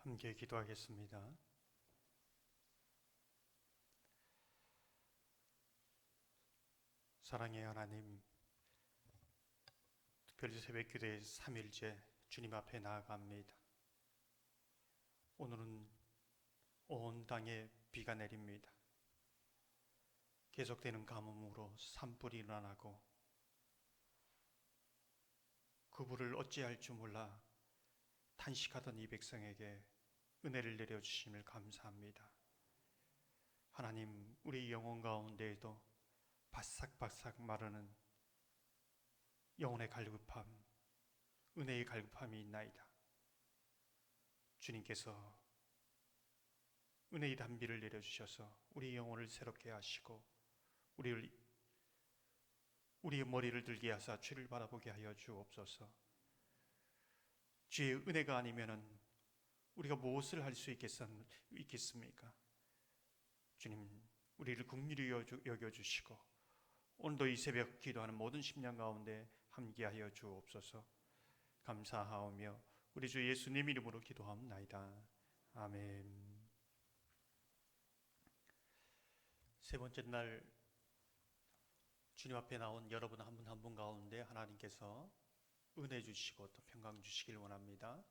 함께 기도하겠습니다. 사랑의 하나님, 특별히 새벽기도의 3일째 주님 앞에 나아갑니다. 오늘은 온 땅에 비가 내립니다. 계속되는 가뭄으로 산불이 일어나고 그 불을 어찌할 줄 몰라 탄식하던 이 백성에게 은혜를 내려주심을 감사합니다. 하나님, 우리 영혼 가운데에도 바싹바싹 마르는 영혼의 갈급함, 은혜의 갈급함이 있나이다. 주님께서 은혜의 단비를 내려주셔서 우리 영혼을 새롭게 하시고 우리의 머리를 들게 하사 주를 바라보게 하여 주옵소서. 주의 은혜가 아니면은 우리가 무엇을 할 수 있겠습니까? 주님, 우리를 긍휼히 여겨주시고 오늘도 이 새벽 기도하는 모든 심령 가운데 함께하여 주옵소서. 감사하오며 우리 주 예수님 이름으로 기도하옵나이다. 아멘. 세 번째 날 주님 앞에 나온 여러분 한 분 한 분 가운데 하나님께서 은혜 주시고 또 평강 주시길 원합니다.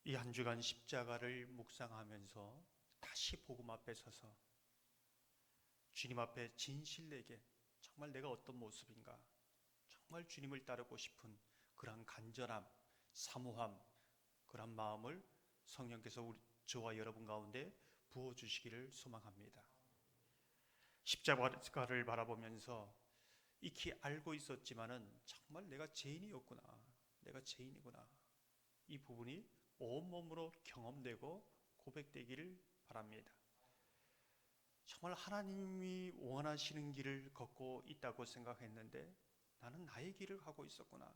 이 한 주간 십자가를 묵상하면서 다시 복음 앞에 서서 주님 앞에 진실되게 정말 내가 어떤 모습인가, 정말 주님을 따르고 싶은 그런 간절함, 사모함, 그런 마음을 성령께서 저와 여러분 가운데 부어주시기를 소망합니다. 십자가를 바라보면서 익히 알고 있었지만은 정말 내가 죄인이었구나, 내가 죄인이구나, 이 부분이 온몸으로 경험되고 고백되기를 바랍니다. 정말 하나님이 원하시는 길을 걷고 있다고 생각했는데 나는 나의 길을 가고 있었구나.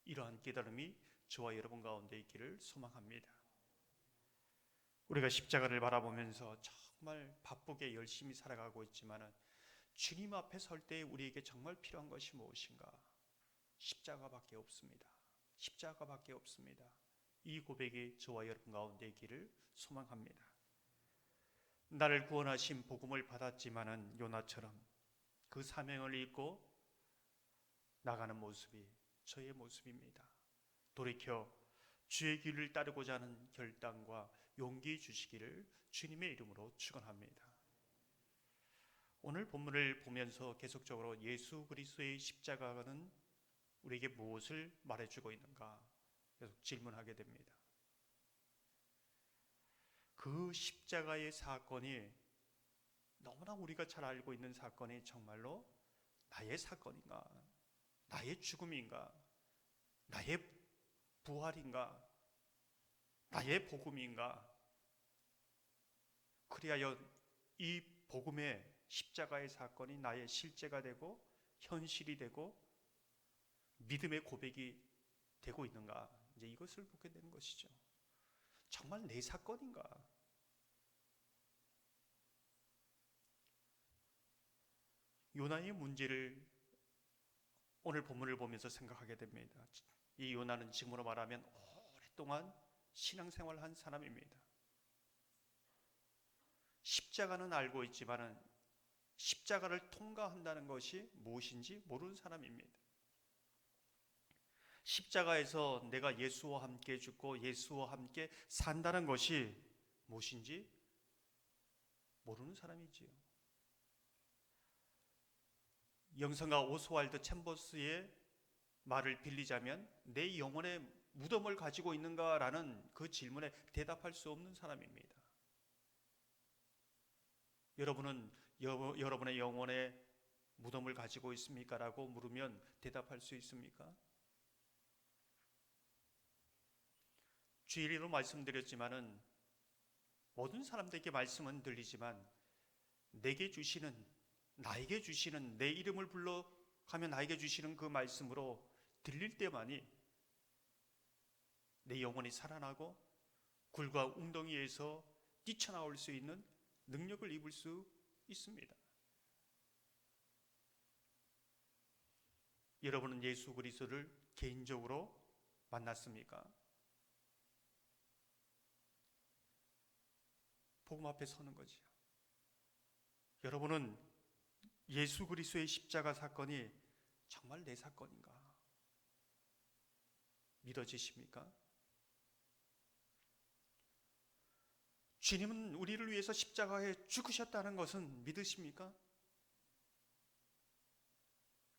이러한 깨달음이 저와 여러분 가운데 있기를 소망합니다. 우리가 십자가를 바라보면서 정말 바쁘게 열심히 살아가고 있지만은 주님 앞에 설 때 우리에게 정말 필요한 것이 무엇인가? 십자가밖에 없습니다. 십자가밖에 없습니다. 이 고백이 저와 여러분 가운데 있기를 소망합니다. 나를 구원하신 복음을 받았지만은 요나처럼 그 사명을 잊고 나가는 모습이 저의 모습입니다. 돌이켜 주의 길을 따르고자 하는 결단과 용기 주시기를 주님의 이름으로 축원합니다. 오늘 본문을 보면서 계속적으로 예수 그리스도의 십자가는 우리에게 무엇을 말해주고 있는가 계속 질문하게 됩니다. 그 십자가의 사건이 너무나 우리가 잘 알고 있는 사건이 정말로 나의 사건인가, 나의 죽음인가, 나의 부활인가, 나의 복음인가? 그리하여 이 복음의 십자가의 사건이 나의 실제가 되고 현실이 되고 믿음의 고백이 되고 있는가? 이제 이것을 보게 되는 것이죠. 정말 내 사건인가? 요나의 문제를 오늘 본문을 보면서 생각하게 됩니다. 이 요나는 지금으로 말하면 오랫동안 신앙생활을 한 사람입니다. 십자가는 알고 있지만 십자가를 통과한다는 것이 무엇인지 모르는 사람입니다. 십자가에서 내가 예수와 함께 죽고 예수와 함께 산다는 것이 무엇인지 모르는 사람이지요. 영성가 오스왈드 챔버스의 말을 빌리자면 내 영혼의 무덤을 가지고 있는가라는 그 질문에 대답할 수 없는 사람입니다. 여러분은 여러분의 영혼의 무덤을 가지고 있습니까? 라고 물으면 대답할 수 있습니까? 주일로 말씀드렸지만은 모든 사람들에게 말씀은 들리지만 나에게 주시는 내 이름을 불러가면 나에게 주시는 그 말씀으로 들릴 때만이 내 영혼이 살아나고 굴과 웅덩이에서 뛰쳐나올 수 있는 능력을 입을 수 있습니다. 여러분은 예수 그리스도를 개인적으로 만났습니까? 복음 앞에 서는 거지요. 여러분은 예수 그리스도의 십자가 사건이 정말 내 사건인가 믿어지십니까? 주님은 우리를 위해서 십자가에 죽으셨다는 것은 믿으십니까?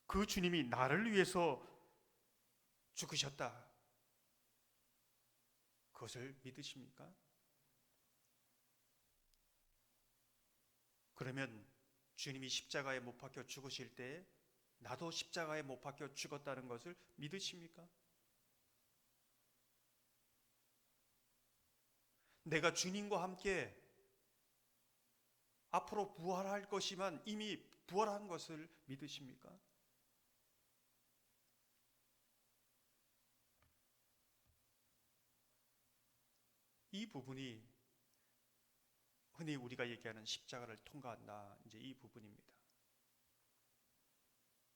그 주님이 나를 위해서 죽으셨다. 그것을 믿으십니까? 그러면 주님이 십자가에 못 박혀 죽으실 때 나도 십자가에 못 박혀 죽었다는 것을 믿으십니까? 내가 주님과 함께 앞으로 부활할 것이만 이미 부활한 것을 믿으십니까? 이 부분이 흔히 우리가 얘기하는 십자가를 통과한다. 이제 이 부분입니다.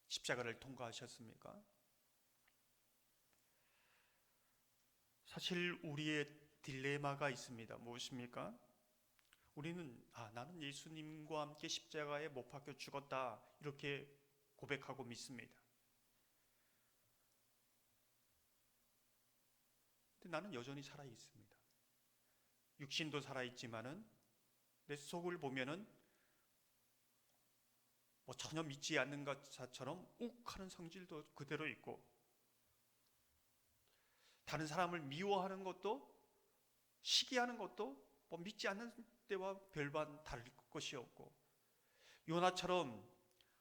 십자가를 통과하셨습니까? 사실 우리의 딜레마가 있습니다. 무엇입니까? 우리는 나는 예수님과 함께 십자가에 못 박혀 죽었다 이렇게 고백하고 믿습니다. 근데 나는 여전히 살아 있습니다. 육신도 살아 있지만은 내 속을 보면은 전혀 믿지 않는 것처럼 욱하는 성질도 그대로 있고, 다른 사람을 미워하는 것도 시기하는 것도 믿지 않는 때와 별반 다를 것이 없고, 요나처럼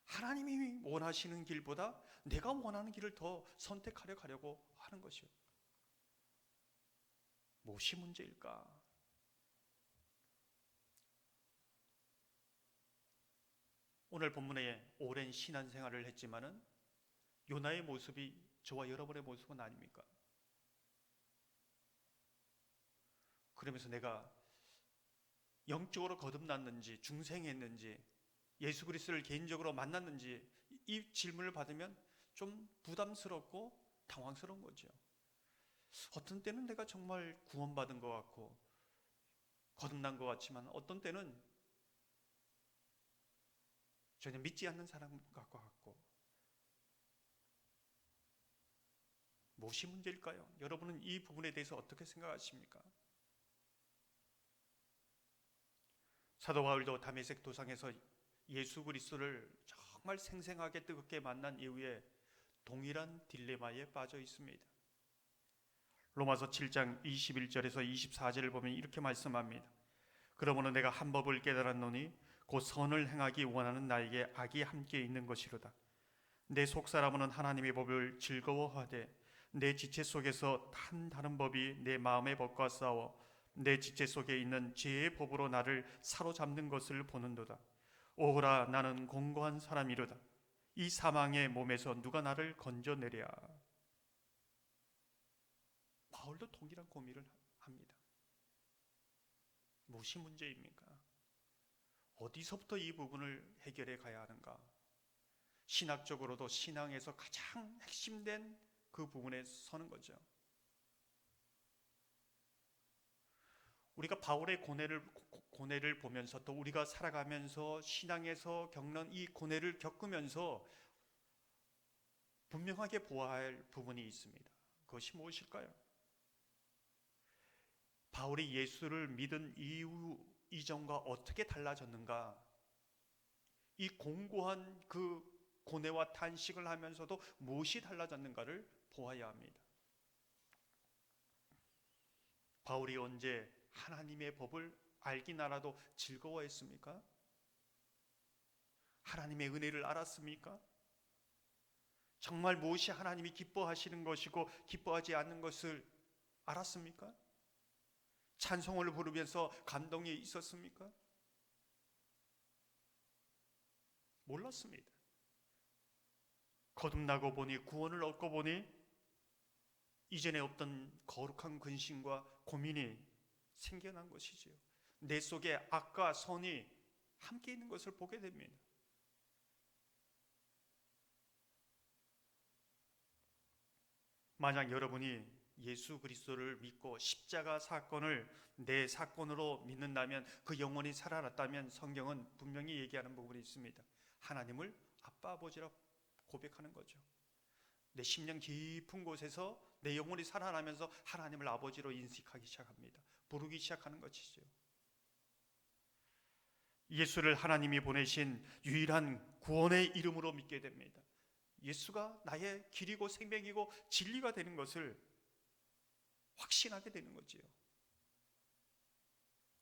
하나님이 원하시는 길보다 내가 원하는 길을 더 선택하려 가려고 하는 것이요. 무엇이 문제일까? 오늘 본문에 오랜 신앙생활을 했지만은 요나의 모습이 저와 여러분의 모습은 아닙니까? 그러면서 내가 영적으로 거듭났는지 중생했는지 예수 그리스도를 개인적으로 만났는지 이 질문을 받으면 좀 부담스럽고 당황스러운 거죠. 어떤 때는 내가 정말 구원받은 것 같고 거듭난 것 같지만 어떤 때는 전혀 믿지 않는 사람 같고. 무엇이 문제일까요? 여러분은 이 부분에 대해서 어떻게 생각하십니까? 사도 바울도 다메섹 도상에서 예수 그리스도를 정말 생생하게 뜨겁게 만난 이후에 동일한 딜레마에 빠져 있습니다. 로마서 7장 21절에서 24절을 보면 이렇게 말씀합니다. 그러므로 내가 한 법을 깨달았노니 곧 선을 행하기 원하는 나에게 악이 함께 있는 것이로다. 내 속사람은 하나님의 법을 즐거워하되 내 지체 속에서 다른 법이 내 마음의 법과 싸워 내 지체 속에 있는 죄의 법으로 나를 사로잡는 것을 보는도다. 오호라, 나는 공고한 사람이로다. 이 사망의 몸에서 누가 나를 건져내랴. 바울도 동일한 고민을 합니다. 무엇이 문제입니까? 어디서부터 이 부분을 해결해 가야 하는가? 신학적으로도 신앙에서 가장 핵심된 그 부분에 서는 거죠. 우리가 바울의 고뇌를 보면서 또 우리가 살아가면서 신앙에서 겪는 이 고뇌를 겪으면서 분명하게 보아야 할 부분이 있습니다. 그것이 무엇일까요? 바울이 예수를 믿은 이후 이전과 어떻게 달라졌는가? 이 공고한 그 고뇌와 탄식을 하면서도 무엇이 달라졌는가를 보아야 합니다. 바울이 언제 하나님의 법을 알긴 알아도 즐거워했습니까? 하나님의 은혜를 알았습니까? 정말 무엇이 하나님이 기뻐하시는 것이고 기뻐하지 않는 것을 알았습니까? 찬송을 부르면서 감동이 있었습니까? 몰랐습니다. 거듭나고 보니, 구원을 얻고 보니 이전에 없던 거룩한 근심과 고민이 생겨난 것이지요. 내 속에 악과 선이 함께 있는 것을 보게 됩니다. 만약 여러분이 예수 그리스도를 믿고 십자가 사건을 내 사건으로 믿는다면, 그 영혼이 살아났다면 성경은 분명히 얘기하는 부분이 있습니다. 하나님을 아빠 아버지라 고백하는 거죠. 내 심령 깊은 곳에서 내 영혼이 살아나면서 하나님을 아버지로 인식하기 시작합니다. 부르기 시작하는 것이죠. 예수를 하나님이 보내신 유일한 구원의 이름으로 믿게 됩니다. 예수가 나의 길이고 생명이고 진리가 되는 것을 확신하게 되는 거지요.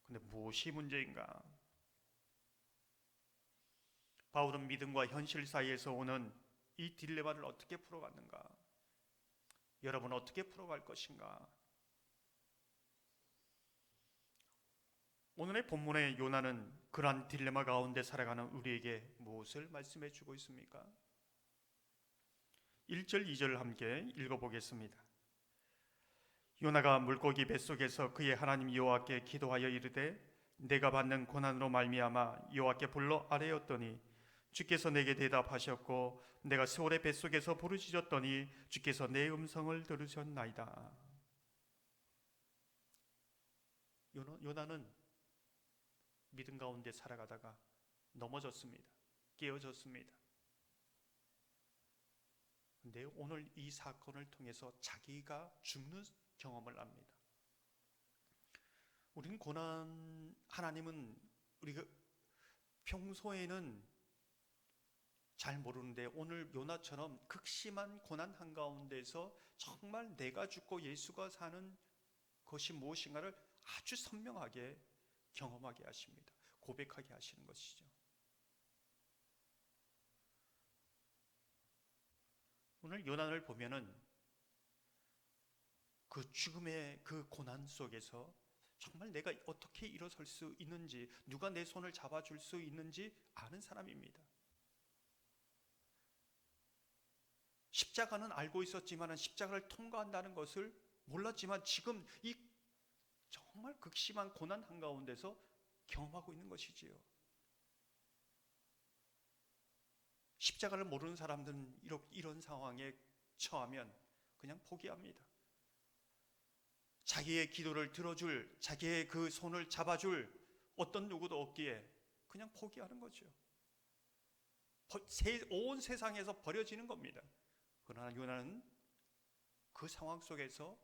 근데 무엇이 문제인가? 바울은 믿음과 현실 사이에서 오는 이 딜레마를 어떻게 풀어갔는가? 여러분 어떻게 풀어갈 것인가? 오늘의 본문의 요나는 그러한 딜레마 가운데 살아가는 우리에게 무엇을 말씀해 주고 있습니까? 1절 2절 함께 읽어보겠습니다. 요나가 물고기 뱃속에서 그의 하나님 여호와께 기도하여 이르되 내가 받는 고난으로 말미암아 여호와께 불러 아뢰었더니 주께서 내게 대답하셨고 내가 세월의 뱃속에서 부르짖었더니 주께서 내 음성을 들으셨나이다. 요나는 믿음 가운데 살아가다가 넘어졌습니다. 깨어졌습니다. 근데 오늘 이 사건을 통해서 자기가 죽는 경험을 합니다. 우리는 하나님은 우리가 평소에는 잘 모르는데 오늘 요나처럼 극심한 고난 한가운데서 정말 내가 죽고 예수가 사는 것이 무엇인가를 아주 선명하게 경험하게 하십니다. 고백하게 하시는 것이죠. 오늘 요나를 보면은 그 죽음의 그 고난 속에서 정말 내가 어떻게 일어설 수 있는지, 누가 내 손을 잡아줄 수 있는지 아는 사람입니다. 십자가는 알고 있었지만 십자가를 통과한다는 것을 몰랐지만 지금 이 정말 극심한 고난 한가운데서 경험하고 있는 것이지요. 십자가를 모르는 사람들은 이런 상황에 처하면 그냥 포기합니다. 자기의 기도를 들어줄, 자기의 그 손을 잡아줄 어떤 누구도 없기에 그냥 포기하는 거죠. 온 세상에서 버려지는 겁니다. 그러나 요나는 그 상황 속에서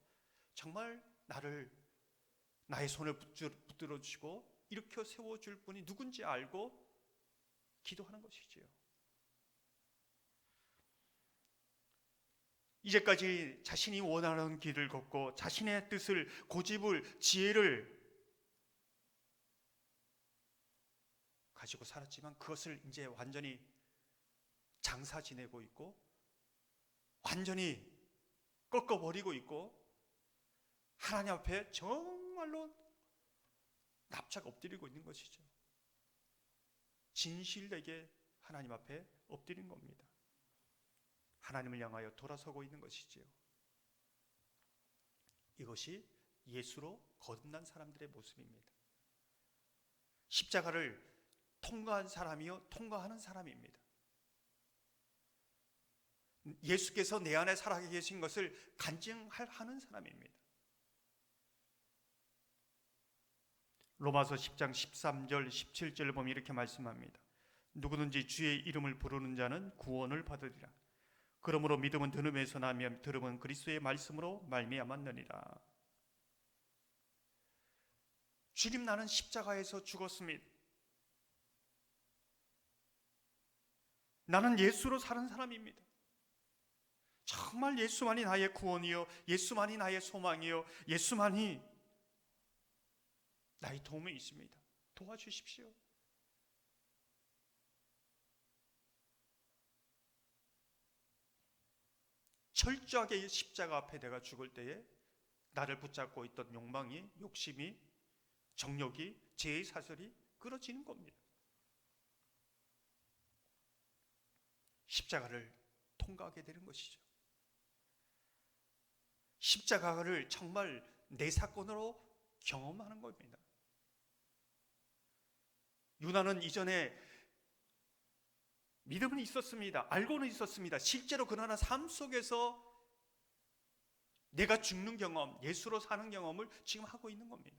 정말 나의 손을 붙들어 주시고 일으켜 세워줄 분이 누군지 알고 기도하는 것이지요. 이제까지 자신이 원하는 길을 걷고 자신의 뜻을, 고집을, 지혜를 가지고 살았지만 그것을 이제 완전히 장사 지내고 있고 완전히 꺾어버리고 있고 하나님 앞에 정말로 납작 엎드리고 있는 것이죠. 진실되게 하나님 앞에 엎드린 겁니다. 하나님을 향하여 돌아서고 있는 것이지요. 이것이 예수로 거듭난 사람들의 모습입니다. 십자가를 통과한 사람이요 통과하는 사람입니다. 예수께서 내 안에 살아계신 것을 간증하는 사람입니다. 로마서 10장 13절 17절을 보면 이렇게 말씀합니다. 누구든지 주의 이름을 부르는 자는 구원을 받으리라. 그러므로 믿음은 들음에서 나며 들음은 그리스도의 말씀으로 말미암았느니라. 주님, 나는 십자가에서 죽었습니다. 나는 예수로 사는 사람입니다. 정말 예수만이 나의 구원이요, 예수만이 나의 소망이요, 예수만이 나의 도움이 있습니다. 도와주십시오. 철저하게 십자가 앞에 내가 죽을 때에 나를 붙잡고 있던 욕망이, 욕심이, 정욕이, 죄의 사슬이 끊어지는 겁니다. 십자가를 통과하게 되는 것이죠. 십자가를 정말 내 사건으로 경험하는 겁니다. 요나는 이전에 믿음은 있었습니다. 알고는 있었습니다. 실제로 그러나 삶 속에서 내가 죽는 경험, 예수로 사는 경험을 지금 하고 있는 겁니다.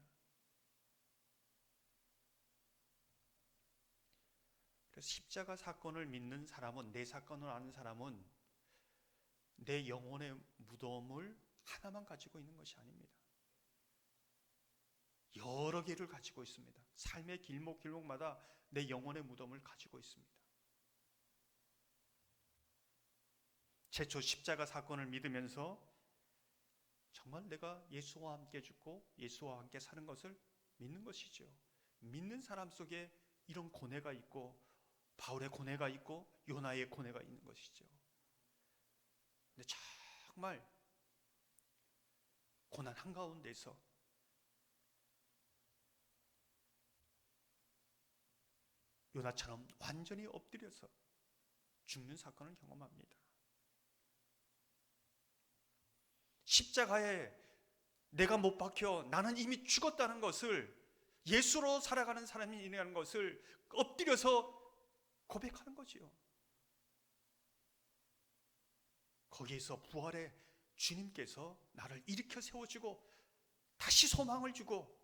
그래서 십자가 사건을 믿는 사람은, 내 사건을 아는 사람은 내 영혼의 무덤을 하나만 가지고 있는 것이 아닙니다. 여러 개를 가지고 있습니다. 삶의 길목길목마다 내 영혼의 무덤을 가지고 있습니다. 최초 십자가 사건을 믿으면서 정말 내가 예수와 함께 죽고 예수와 함께 사는 것을 믿는 것이죠. 믿는 사람 속에 이런 고뇌가 있고, 바울의 고뇌가 있고 요나의 고뇌가 있는 것이죠. 근데 정말 고난 한가운데서 요나처럼 완전히 엎드려서 죽는 사건을 경험합니다. 십자가에 내가 못 박혀 나는 이미 죽었다는 것을, 예수로 살아가는 사람이라는 것을 엎드려서 고백하는 거지요. 거기에서 부활의 주님께서 나를 일으켜 세워주고 다시 소망을 주고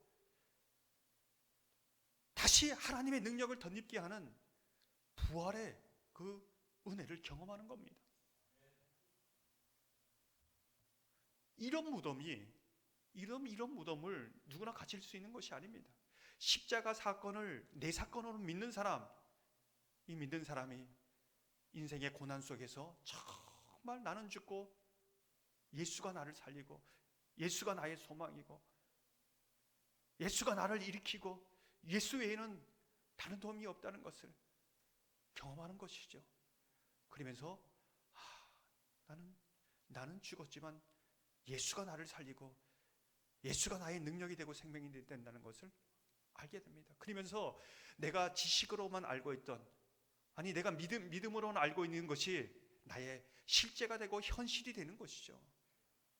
다시 하나님의 능력을 덧입게 하는 부활의 그 은혜를 경험하는 겁니다. 이런 무덤을 누구나 가질 수 있는 것이 아닙니다. 십자가 사건을 내 사건으로 믿는 사람, 이 믿는 사람이 인생의 고난 속에서 정말 나는 죽고 예수가 나를 살리고 예수가 나의 소망이고 예수가 나를 일으키고 예수 외에는 다른 도움이 없다는 것을 경험하는 것이죠. 그러면서 나는 죽었지만 예수가 나를 살리고 예수가 나의 능력이 되고 생명이 된다는 것을 알게 됩니다. 그러면서 내가 지식으로만 알고 있던, 아니 내가 믿음으로는 알고 있는 것이 나의 실제가 되고 현실이 되는 것이죠.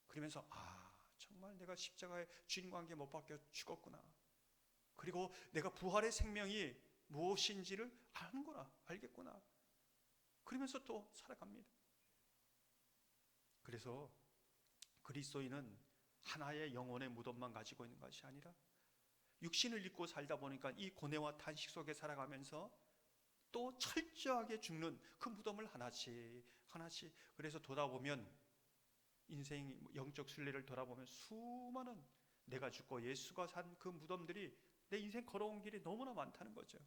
그러면서 정말 내가 십자가에 주님과 함께 못 박혀 죽었구나. 그리고 내가 부활의 생명이 무엇인지를 아는구나, 알겠구나. 그러면서 또 살아갑니다. 그래서 그리스도인은 하나의 영혼의 무덤만 가지고 있는 것이 아니라 육신을 입고 살다 보니까 이 고뇌와 탄식 속에 살아가면서 또 철저하게 죽는 그 무덤을 하나씩 그래서 돌아보면 인생 영적 순례를 돌아보면 수많은 내가 죽고 예수가 산 그 무덤들이 내 인생 걸어온 길이 너무나 많다는 거죠.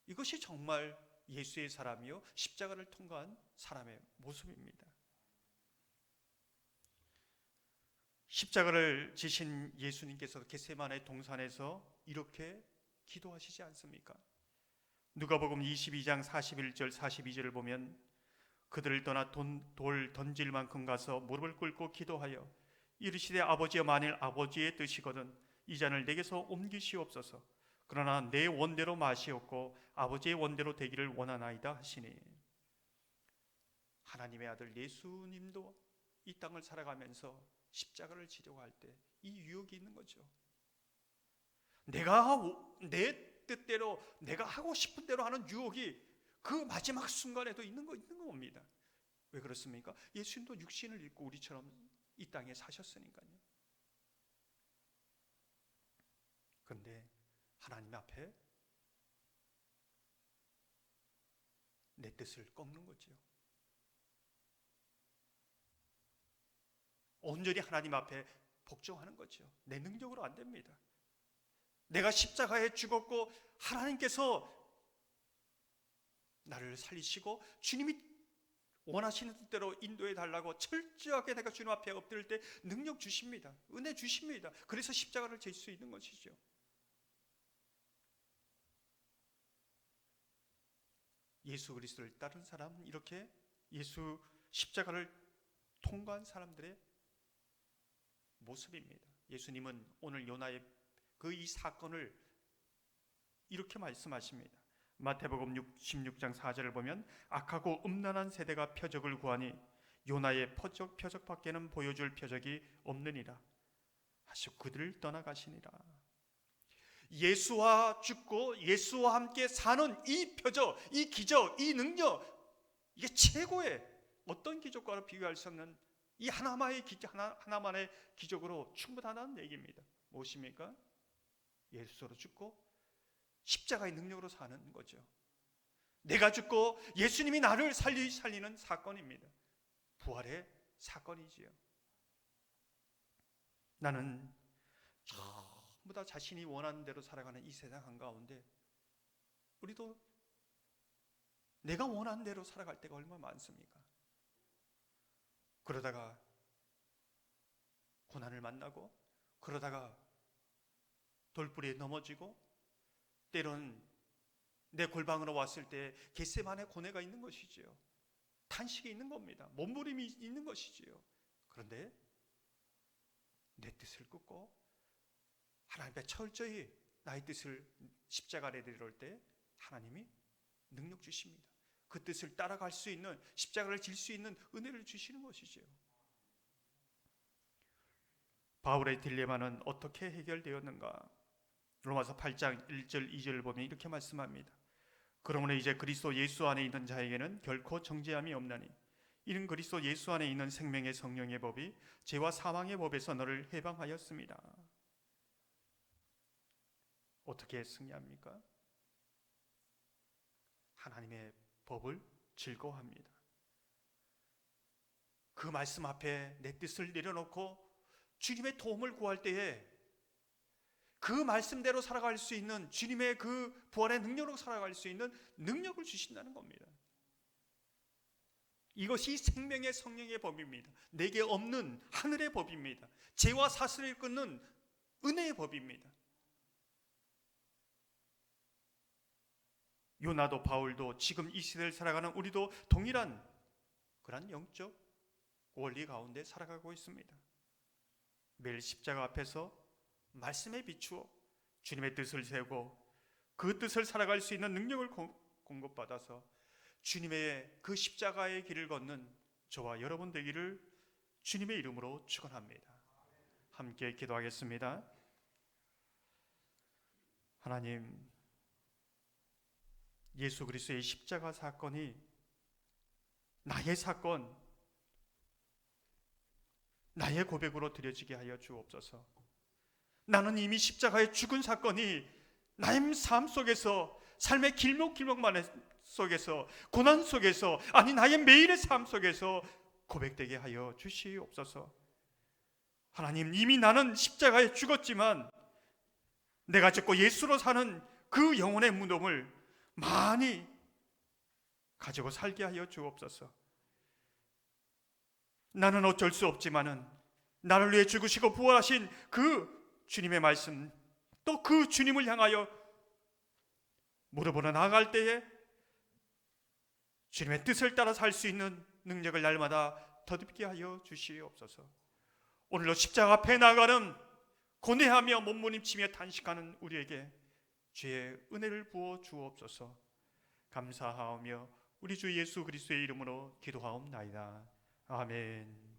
이것이 정말 예수의 사람이요 십자가를 통과한 사람의 모습입니다. 십자가를 지신 예수님께서 겟세마네 동산에서 이렇게 기도하시지 않습니까? 누가복음 22장 41절 42절을 보면 그들을 떠나 돌 던질 만큼 가서 무릎을 꿇고 기도하여 이르시되 아버지여, 만일 아버지의 뜻이거든 이 잔을 내게서 옮기시옵소서. 그러나 내 원대로 마시옵고 아버지의 원대로 되기를 원하나이다 하시니, 하나님의 아들 예수님도 이 땅을 살아가면서 십자가를 지려고 할 때 이 유혹이 있는 거죠. 내가 내 뜻대로 내가 하고 싶은 대로 하는 유혹이 그 마지막 순간에도 있는 겁니다. 왜 그렇습니까? 예수님도 육신을 입고 우리처럼 이 땅에 사셨으니까요. 그런데 하나님 앞에 내 뜻을 꺾는 거죠. 온전히 하나님 앞에 복종하는 거죠. 내 능력으로 안 됩니다. 내가 십자가에 죽었고 하나님께서 나를 살리시고 주님이 원하시는 뜻대로 인도해 달라고 철저하게 내가 주님 앞에 엎드릴 때 능력 주십니다. 은혜 주십니다. 그래서 십자가를 질 수 있는 것이죠. 예수 그리스도를 따른 사람은 이렇게 예수 십자가를 통과한 사람들의 모습입니다. 예수님은 오늘 요나의 이 사건을 이렇게 말씀하십니다. 마태복음 16장 4절을 보면 악하고 음란한 세대가 표적을 구하니 요나의 표적밖에는 보여줄 표적이 없느니라 하시고 그들을 떠나가시니라. 예수와 죽고 예수와 함께 사는 이 표적, 이 기적, 이 능력, 이게 최고의 어떤 기적과도 비교할 수 없는 이 하나만의 기적으로 충분하다는 얘기입니다. 무엇입니까? 예수로 죽고 십자가의 능력으로 사는 거죠. 내가 죽고 예수님이 나를 살리는 사건입니다. 부활의 사건이지요. 나는 전부 다 자신이 원하는 대로 살아가는 이 세상 한가운데 우리도 내가 원하는 대로 살아갈 때가 얼마나 많습니까? 그러다가 고난을 만나고, 그러다가 돌부리에 넘어지고, 때로는 내 골방으로 왔을 때 겟세마네 고뇌가 있는 것이지요. 탄식이 있는 겁니다. 몸부림이 있는 것이지요. 그런데 내 뜻을 굽고 하나님 앞에 철저히 나의 뜻을 십자가에 내려올 때 하나님이 능력 주십니다. 그 뜻을 따라갈 수 있는, 십자가를 질 수 있는 은혜를 주시는 것이죠. 바울의 딜레마는 어떻게 해결되었는가? 로마서 8장 1절 2절을 보면 이렇게 말씀합니다. 그러므로 이제 그리스도 예수 안에 있는 자에게는 결코 정죄함이 없나니 이는 그리스도 예수 안에 있는 생명의 성령의 법이 죄와 사망의 법에서 너를 해방하였습니다. 어떻게 승리합니까? 하나님의 법을 즐거워합니다. 그 말씀 앞에 내 뜻을 내려놓고 주님의 도움을 구할 때에 그 말씀대로 살아갈 수 있는, 주님의 그 부활의 능력으로 살아갈 수 있는 능력을 주신다는 겁니다. 이것이 생명의 성령의 법입니다. 내게 없는 하늘의 법입니다. 죄와 사슬을 끊는 은혜의 법입니다. 요나도 바울도 지금 이 시대를 살아가는 우리도 동일한 그런 영적 원리 가운데 살아가고 있습니다. 매일 십자가 앞에서 말씀에 비추어 주님의 뜻을 세우고 그 뜻을 살아갈 수 있는 능력을 공급받아서 주님의 그 십자가의 길을 걷는 저와 여러분 되기를 주님의 이름으로 축원합니다. 함께 기도하겠습니다. 하나님, 예수 그리스도의 십자가 사건이 나의 사건, 나의 고백으로 드려지게 하여 주옵소서. 나는 이미 십자가에 죽은 사건이 나의 삶 속에서, 삶의 길목길목만 속에서, 고난 속에서, 아니 나의 매일의 삶 속에서 고백되게 하여 주시옵소서. 하나님, 이미 나는 십자가에 죽었지만 내가 죽고 예수로 사는 그 영혼의 무덤을 많이 가지고 살게 하여 주옵소서. 나는 어쩔 수 없지만은 나를 위해 죽으시고 부활하신 그 주님의 말씀, 또 그 주님을 향하여 무릎으로 나아갈 때에 주님의 뜻을 따라 살 수 있는 능력을 날마다 더듬게 하여 주시옵소서. 오늘도 십자가 앞에 나가는 고뇌하며 몸부림치며 탄식하는 우리에게 주의 은혜를 부어 주옵소서. 감사하오며 우리 주 예수 그리스도의 이름으로 기도하옵나이다. 아멘.